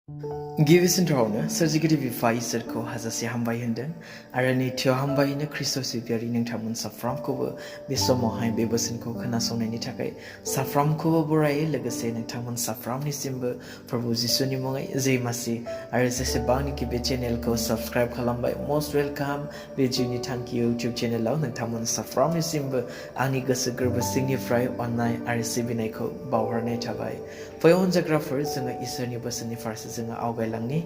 गिबिसिनथारावनो सोरजिगिरि बिफा इसोरखौ हाजासे हामबाय होनदों आरो नैथियाव हामबायनो ख्रिस्ट' सिबियारि नोंथांमोन साफ्रोमखौबो बे समावहाय बे बोसोनखौ खोनासंनायनि थाखाय साफ्रोमखौबो बरायो लोगोसे नोंथांमोन साफ्रोमनिसिमबो प्रभु जिसुनि मुङै जै मासि आरो जेसेबांनाखि बे चेनेलखौ साबस्क्राइब खालामबाय मस्ट वेलकाम बे जिउनि थांखि इउटिउब चेनेलाव नोंथांमोन साफ्रोमनिसिमबो आंनि गोसो गोरबो सिंनिफ्राय अननाय आरो सिबिनायखौ बावहरनाय थाबाय फै अनजाग्राफोर जोङो इसोरनि बोसोननि फारसे जोङो आवगायलांनि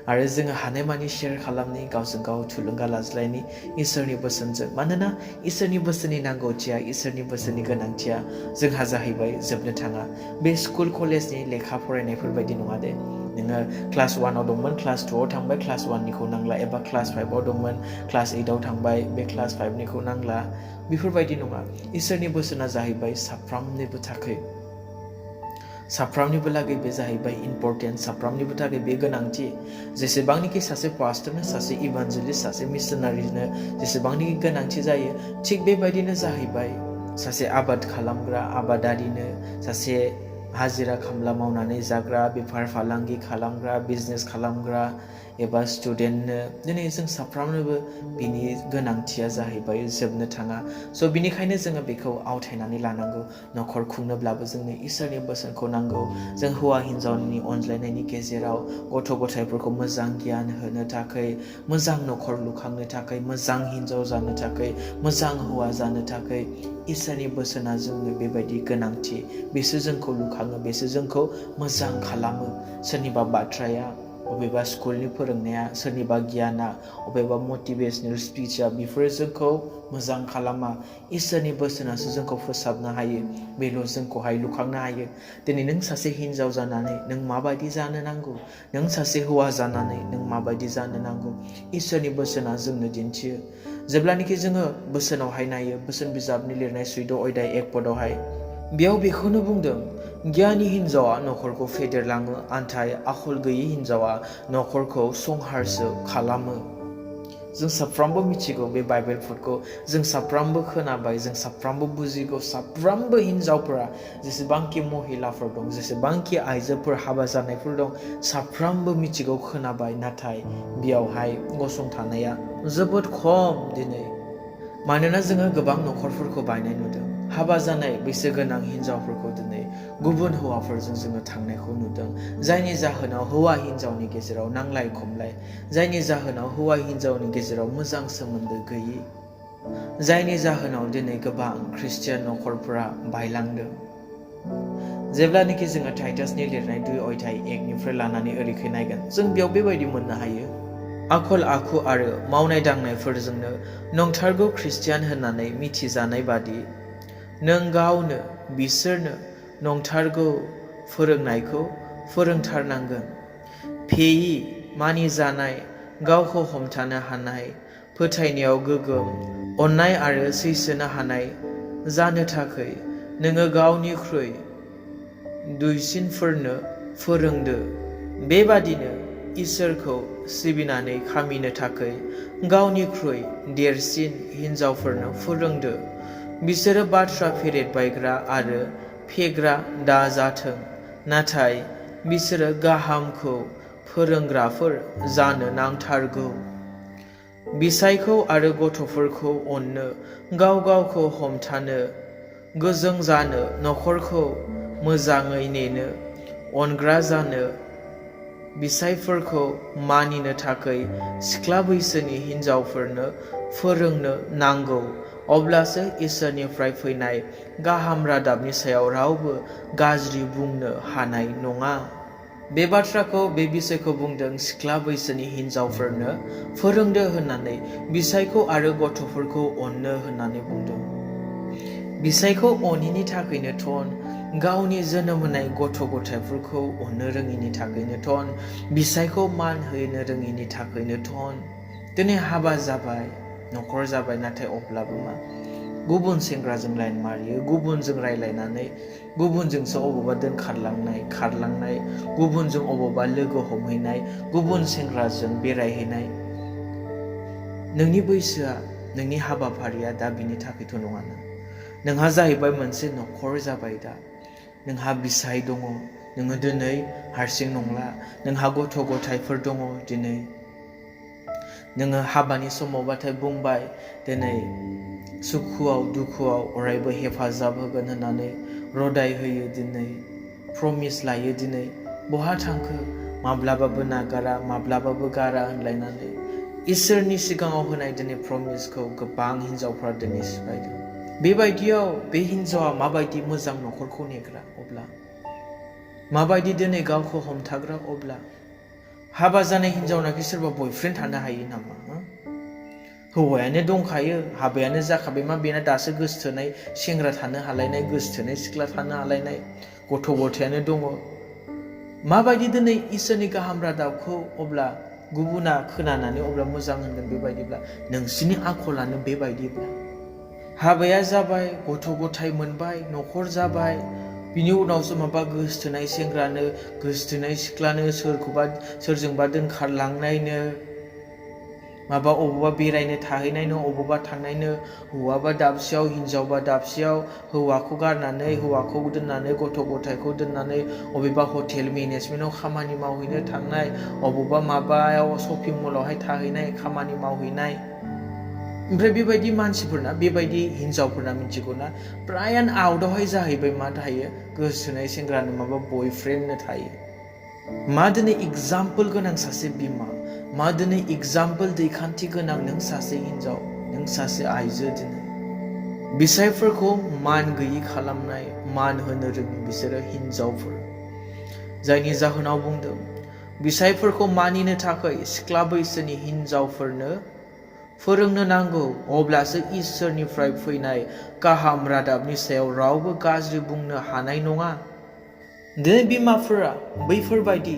आरो जोङो हानायमानि शेयार खालामनि गावजों गाव थुलुंगा लाज्लायनि इसोरनि बोसोनजों मानोना इसोरनि बोसोननि नांगौथिया इसोरनि बोसोननि गोनांथिया जोंहा जाहैबाय जोबनो थाङा बे स्कुल कलेजनि लेखा फरायनायफोर बायदि नङा दे नोङो क्लास 1आव दंमोन क्लास 2आव थांबाय क्लास 1निखौ नांला एबा क्लास 5आव दंमोन क्लास 8आव थांबाय बे क्लास 5निखौ नांला बेफोरबायदि नङा इसोरनि बोसोना जाहैबाय साफ्रोमनिबो थाखाय साफ्रोमनिबो लागै बे जाहैबाय इम्पर्टेन्ट साफ्रोमनिबो थाखाय बे गोनांथि जेसेबांनाखि सासे पास्टरनो सासे इभान्जेलिस्ट सासे मिशनारिनो जेसेबांनाखि गोनांथि जायो थिग बेबायदिनो जाहैबाय सासे आबाद खालामग्रा आबादारिनो सासे हाजिरा खामला मावनानै जाग्रा बेफार फालांगि खालामग्रा बिजनेस खालामग्रा एबा स्टुडेन्टनो दिनै जों साफ्रोमनोबो बिनि गोनांथिया जाहैबाय जोबनो थाङा स' बिनिखायनो जोङो बेखौ आवथायनानै लानांगौ न'खर खुंनोब्लाबो जोंनो इसोरनि बोसोनखौ नांगौ जों हौवा हिन्जावनि अनज्लायनायनि गेजेराव गथ' गथायफोरखौ मोजां गियान होनो थाखाय मोजां न'खर लुखांनो थाखाय मोजां हिन्जाव जानो थाखाय मोजां हौवा जानो थाखाय इसोरनि बोसोना जोंनो बेबायदि गोनांथि बेसो जोंखौ लुखाङो बेसो जोंखौ मोजां खालामो सोरनिबा बाथ्राया अबेबा स्कुलनि फोरोंनाया सोरनिबा गियाना अबेबा मटिभेशनेल स्पिचआ बेफोरो जोंखौ मोजां खालामा इसोरनि बोसोनासो जोंखौ फोसाबनो हायो बेल' जोंखौहाय लुखांनो हायो दिनै नों सासे हिन्जाव जानानै नों माबायदि जानो नांगौ नों सासे हौवा जानानै नों माबायदि जानो नांगौ इसोरनि बोसोना जोंनो दिन्थियो जेब्लानाखि जोङो बोसोनावहाय नायो बोसोन बिजाबनि लिरनाय 14 अध्याय 1 पदआवहाय बेयाव बेखौनो बुंदों गियानि हिन्जावा न'खरखौ फेदेरलाङो आन्थाय आखल गैयै हिन्जावा न'खरखौ संहारसो खालामो जों साफ्रोमबो मिथिगौ बे बाइबेलफोरखौ जों साफ्रोमबो खोनाबाय जों साफ्रोमबो बुजिगौ साफ्रोमबो हिन्जावफोरा जेसेबांखि महिलाफोर दं जेसेबांखि आइजोफोर हाबा जानायफोर दं साफ्रोमबो मिथिगौ खोनाबाय नाथाय बेयावहाय गसंथानाया जोबोद खम दिनै मानोना जोङो गोबां न'खरफोरखौ बायनाय नुदों हाबा जानाय बैसो गोनां हिन्जावफोरखौ दिनै गुबुन हौवाफोरजों जोङो थांनायखौ नुदों जायनि जाहोनाव हौवा हिन्जावनि गेजेराव नांलाय खमलाय जायनि जाहोनाव हौवा हिन्जावनि गेजेराव मोजां सोमोन्दो गैयि जायनि जाहोनाव दिनै गोबां ख्रिस्टियान न'खरफोरा बायलांदों जेब्लानाखि जोङो टाइटासनि लिरनाय 2 अध्याय 1 निफ्राय लानानै ओरैखै नायगोन जों बेयाव बेबायदि मोननो हायो आखल आखु आरो मावनाय दांनायफोरजोंनो नंथारगौ ख्रिस्टियान होननानै मिथिजानाय बादि नों गावनो बिसोरनो नंथारगौ फोरोंनायखौ फोरोंथारनांगोन फेयि मानिजानाय गावखौ हमथानो हानाय फोथायनायाव गोगोम अननाय आरो सैसोनो हानाय जानो थाखाय नोङो गावनिख्रुइ दुइसिनफोरनो फोरोंदो बेबादिनो इसोरखौ सिबिनानै खामिनो थाखाय गावनिख्रुइ देरसिन हिन्जावफोरनो फोरोंदो बिसोरो बाथ्रा फेरेदबायग्रा आरो फेग्रा दाजाथों नाथाय बिसोरो गाहामखौ फोरोंग्राफोर जानो नांथारगौ बिसायखौ आरो गथ'फोरखौ अननो गाव गावखौ हमथानो गोजों जानो न'खरखौ मोजाङै नेनो अनग्रा जानो बिसायफोरखौ मानिनो थाखाय सिख्ला बैसोनि हिन्जावफोरनो फोरोंनो नांगौ अब्लासो इसोरनिफ्राय फैनाय गाहाम रादाबनि सायाव रावबो गाज्रि बुंनो हानाय नङा बे बाथ्राखौ बे बिसयखौ बुंदों सिख्ला बैसोनि हिन्जावफोरनो फोरोंदो होननानै बिसायखौ आरो गथ'फोरखौ अननो होननानै बुंदों बिसायखौ अनिनि थाखायनो थन गावनि जोनोम होनाय गथ' गथायफोरखौ अननो रोङिनि थाखायनो थन बिसायखौ मान होनो रोङिनि थाखायनो थन दिनै हाबा जाबाय न'खर जाबाय नाथाय अब्लाबो मा गुबुन सेंग्राजों लाइन मारियो गुबुनजों रायलायनानै गुबुनजोंसो अबावबा खारलांनाय गुबुनजों अबावबा लोगो हमहैनाय गुबुन सेंग्राजों बेरायहैनाय नोंनि बैसोआ नोंनि हाबाफारिया दा बिनि थाखायथ' नङाना नोंहा जाहैबाय मोनसे न'खर जाबाय दा नोंहा बिसाय दङ नोङो दिनै हारसिं नंला नोंहा गथ' गथायफोर दङ दिनै नोङो हाबानि समावबाथाय बुंबाय दिनै सुखुआव दुखुआव अरायबो हेफाजाब होगोन होननानै रदाय होयो दिनै प्रमिस लायो दिनै बहा थांखो माब्लाबाबो नागारा माब्लाबाबो गारा होनलायनानै इसोरनि सिगाङाव होनाय दिनै प्रमिसखौ गोबां हिन्जावफ्रा दिनै सिफायदों बेबायदियाव बे हिन्जावा माबायदि मोजां न'खरखौ नेग्रा अब्ला माबायदि दिनै गावखौ हमथाग्रा अब्ला हाबा जानाय हिन्जावनाखि सोरबा बयफ्रेन्ड थानो हायो नामा हौवायानो दंखायो हाबायानो जाखाबाय मा बेना दासो गोसोथोनाय सेंग्रा थानो हालायनाय गोसोथोनाय सिख्ला थानो हालायनाय गथ' गथायानो दङ माबायदि दिनै इसोरनि गाहाम रादाबखौ अब्ला गुबुना खोनानानै अब्ला मोजां होनगोन बेबायदिब्ला नोंसिनि आखलानो बेबायदिब्ला हाबाया जाबाय गथ' गथाय मोनबाय न'खर जाबाय बिनि उनावसो माबा गोसोथोनाय सेंग्रानो गोसोथोनाय सिख्लानो सोरखौबा सोरजोंबा दोनखारलांनायनो माबा अबावबा बेरायनो थाहैनायनो अबावबा थांनायनो हौवाबा दाबसेयाव हिन्जावबा दाबसेयाव हौवाखौ गारनानै हौवाखौ दोननानै गथ' गथायखौ दोननानै अबेबा हटेल मेनेजमेन्टआव खामानि मावहैनो थांनाय अबावबा माबायाव शपिं मलावहाय थाहैनाय खामानि मावहैनाय ओमफ्राय बेबायदि मानसिफोरना बेबायदि हिन्जावफोरना मिथिगौना प्रायानो आउटआवहाय जाहैबाय मा थायो गोसोथोनाय सेंग्रानो माबा बयफ्रेन्डनो थायो मा दिनै एग्जाम्पोल गोनां सासे बिमा मा दिनै एग्जाम्पोल दैखान्थि गोनां नों सासे हिन्जाव नों सासे आइजो दिनै बिसायफोरखौ मान गैयि खालामनाय मान होनो रोङि बिसोरो हिन्जावफोर जायनि जाहोनाव बुंदों बिसायफोरखौ मानिनो थाखाय सिख्ला बैसोनि हिन्जावफोरनो फोरोंनो नांगौ अब्लासो इसोरनिफ्राय फैनाय गाहाम रादाबनि सायाव रावबो गाज्रि बुंनो हानाय नङा दिनै बिमाफोरा बैफोरबायदि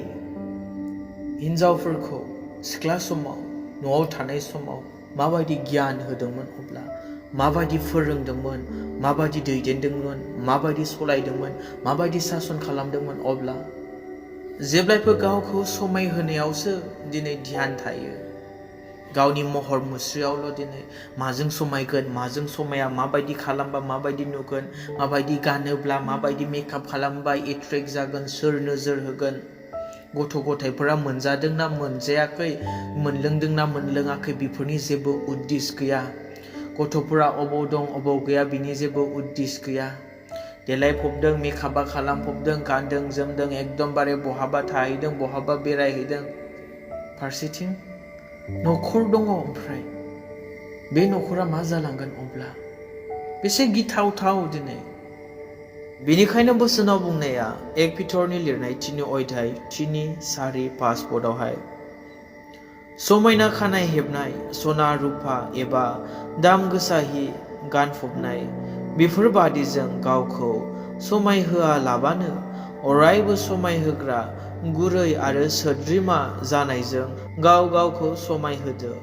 हिन्जावफोरखौ सिख्ला समाव न'आव थानाय समाव माबायदि गियान होदोंमोन अब्ला माबायदि फोरोंदोंमोन माबायदि दैदेनदोंमोन माबायदि सलायदोंमोन माबायदि सासन खालामदोंमोन अब्ला जेब्लायबो गावखौ समायहोनायावसो दिनै ध्यान थायो गावनि महर मुस्रियावल' दिनै माजों समायगोन माजों समाया माबायदि खालामबा माबायदि नुगोन माबायदि गानोब्ला माबायदि मेकआप खालामबा एट्रेक्ट जागोन सोर नोजोर होगोन गथ' गथायफोरा मोनजादोंना मोनजायाखै मोनलोंदोंना मोनलोङाखै बेफोरनि जेबो उद्दिस गैया गथ'फोरा अबाव दं अबाव गैया बिनि जेबो उद्दिस गैया देलायफबदों मेकआपा खालामफबदों गानदों जोमदों एकदमबारे बहाबा थाहैदों बहाबा बेरायहैदों फारसेथिं न'खर दङ ओमफ्राय बे न'खरा मा जालांगोन अब्ला बेसे गिथावथाव दिनै बेनिखायनो बोसोनाव बुंनाया 1 पिटरनि लिरनाय 3 अध्याय 3-4-5 पदआवहाय समायना खानाय हेबनाय सना रुपा एबा दाम गोसा हि गानफबनाय बेफोरबादिजों गावखौ समायहोआलाबानो अरायबो समायहोग्रा गुरै आरो सोद्रोमा जानायजों गाव गावखौ समायहोदो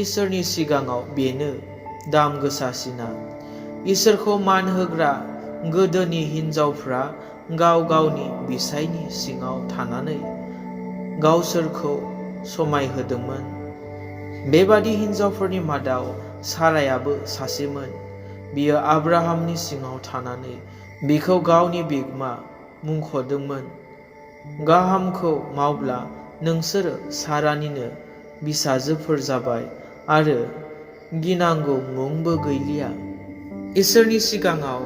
इसोरनि सिगाङाव बेनो दाम गोसासिना इसोरखौ मान होग्रा गोदोनि हिन्जावफ्रा गाव गावनि बिसायनि सिङाव थानानै गावसोरखौ समायहोदोंमोन बेबादि हिन्जावफोरनि मादाव सारायाबो सासेमोन बियो आब्राहामनि सिङाव थानानै बिखौ गावनि बिगोमा मुंख'दोंमोन गाहामखौ मावब्ला नोंसोरो सारानिनो बिसाजोफोर जाबाय आरो गिनांगौ मुंबो गैलिया इसोरनि सिगाङाव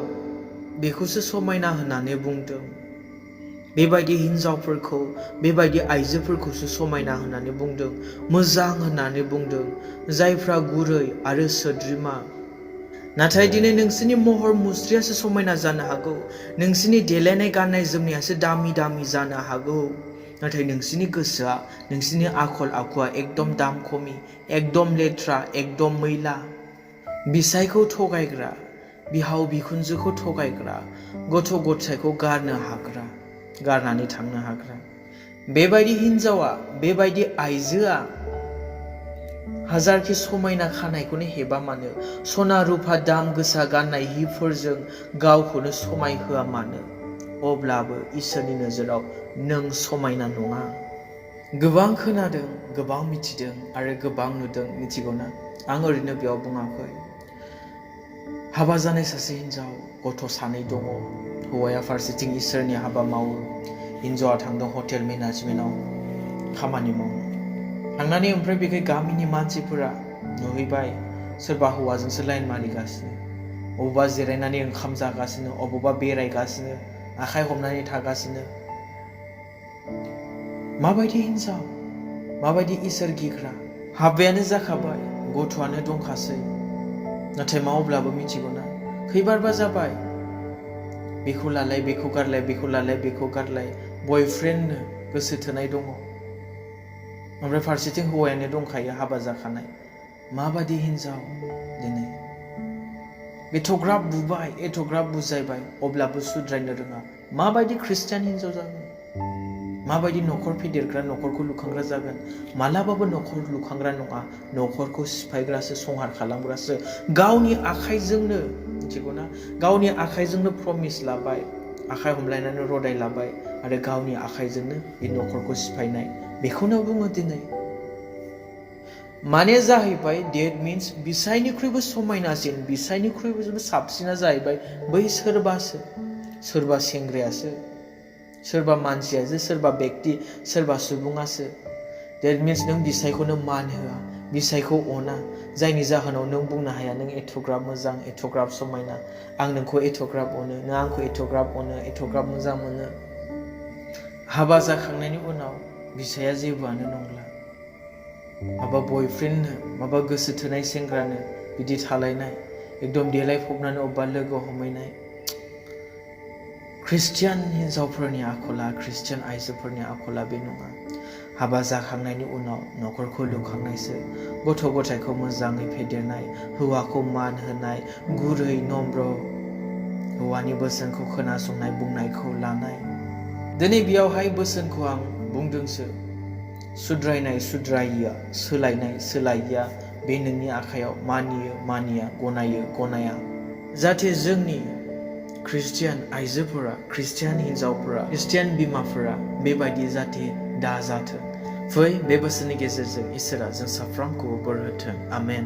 बेखौसो समायना होननानै बुंदों बेबायदि हिन्जावफोरखौ बेबायदि आइजोफोरखौसो समायना होननानै बुंदों मोजां होननानै बुंदों जायफ्रा गुरै आरो सोद्रोमा नाथाय दिनै नोंसोरनि महर मुस्रियासो समायना जानो हागौ नोंसोरनि देलायनाय गाननाय जोमनायासो दामि दामि जानो हागौ नाथाय नोंसोरनि गोसोआ नोंसोरनि आखल आखुआ एकदम दाम खमि एकदम लेथ्रा एकदम मैला बिसायखौ थगायग्रा बिहाव बिखुनजोखौ थगायग्रा गथ' गथायखौ गारनानै थांनो हाग्रा बेबायदि हिन्जावा बेबायदि आइजोआ हाजारखि समायना खानायखौनो हेबा मानो सना रुपा दाम गोसा गाननाय हिफोरजों गावखौनो समायहोआ मानो अब्लाबो इसोरनि नोजोराव नों समायना नङा गोबां खोनादों गोबां मिथिदों आरो गोबां नुदों मिथिगौना आं ओरैनो बेयाव बुङाखै हाबा जानाय सासे हिन्जाव गथ' सानै दङ हौवाया फारसेथिं इसोरनि हाबा मावो हिन्जावा थांदों हटेल मेनेजमेन्टआव खामानि मावनो थांनानै ओमफ्राय बेखै गामिनि मानसिफोरा नुहैबाय सोरबा हौवाजोंसो लाइन मारिगासिनो अबेबा जिरायनानै ओंखाम जागासिनो अबेबा बेरायगासिनो आखाइ हमनानै थागासिनो माबायदि हिन्जाव माबायदि इसोर गिग्रा हाबायानो जाखाबाय गथ'आनो दंखासै नाथाय मा अब्लाबो मिथिगौना खैबारबा जाबाय बेखौ लालाय बेखौ गारलाय बेखौ लालाय बेखौ गारलाय बयफ्रेन्डनो गोसो थोनाय दङ ओमफ्राय फारसेथिं हौवायानो दंखायो हाबा जाखानाय माबायदि हिन्जाव दिनै एथ'ग्राब बुबाय एथ'ग्राब बुजायबाय अब्लाबो सुद्रायनो रोङा माबायदि ख्रिस्टियान हिन्जाव जागोन माबायदि न'खर फेदेरग्रा न'खरखौ लुखांग्रा जागोन मालाबाबो न'खर लुखांग्रा नङा न'खरखौ सिफायग्रासो संहार खालामग्रासो गावनि आखाइजोंनो मिथिगौना गावनि आखाइजोंनो प्रमिस लाबाय आखाइ हमलायनानै रदाय लाबाय आरो गावनि आखाइजोंनो बे न'खरखौ सिफायनाय बेखौनो बुङो दिनै माने जाहैबाय डेट मिन्स बिसायनिख्रुइबो समायनासिन बिसायनिख्रुइबो साबसिना जाहैबाय बै सोरबासो सोरबा सेंग्रायासो सोरबा मानसियासो सोरबा व्यक्ति सोरबा सुबुङासो डेट मिन्स नों बिसायखौनो मान होआ बिसायखौ अना जायनि जाहोनाव नों बुंनो हाया नों एथ'ग्राब मोजां एथ'ग्राब समायना आं नोंखौ एथ'ग्राब अनो नों आंखौ एथ'ग्राब अनो एथ'ग्राब मोजां मोनो हाबा जाखांनायनि उनाव बिसाया जेबोआनो नंला माबा बयफ्रेन्डनो माबा गोसो थोनाय सेंग्रानो बिदि थालायनाय एकदम देलायफबनानै अबेबा लोगो हमहैनाय ख्रिस्टियान हिन्जावफोरनि आखला ख्रिस्टियान आइजोफोरनि आखला बे नङा हाबा जाखांनायनि उनाव न'खरखौ लुखांनायसो गथ' गथायखौ मोजाङै फेदेरनाय हौवाखौ मान होनाय गुरै नम्र हौवानि बोसोनखौ खोनासंनाय बुंनायखौ लानाय दिनै बेयावहाय बोसोनखौ आं बुंदोंसो सुद्रायनाय सुद्रायिया सोलायनाय सोलायिया बे नोंनि आखायाव मानियो मानिया गनायो गनाया जाहाथे जोंनि ख्रिस्टियान आइजोफोरा ख्रिस्टियान हिन्जावफोरा ख्रिस्टियान बिमाफोरा बेबायदि जाहाथे दाजाथों फै बे बोसोरनि गेजेरजों इसोरा जों साफ्रोमखौबो बोर होथों आमेन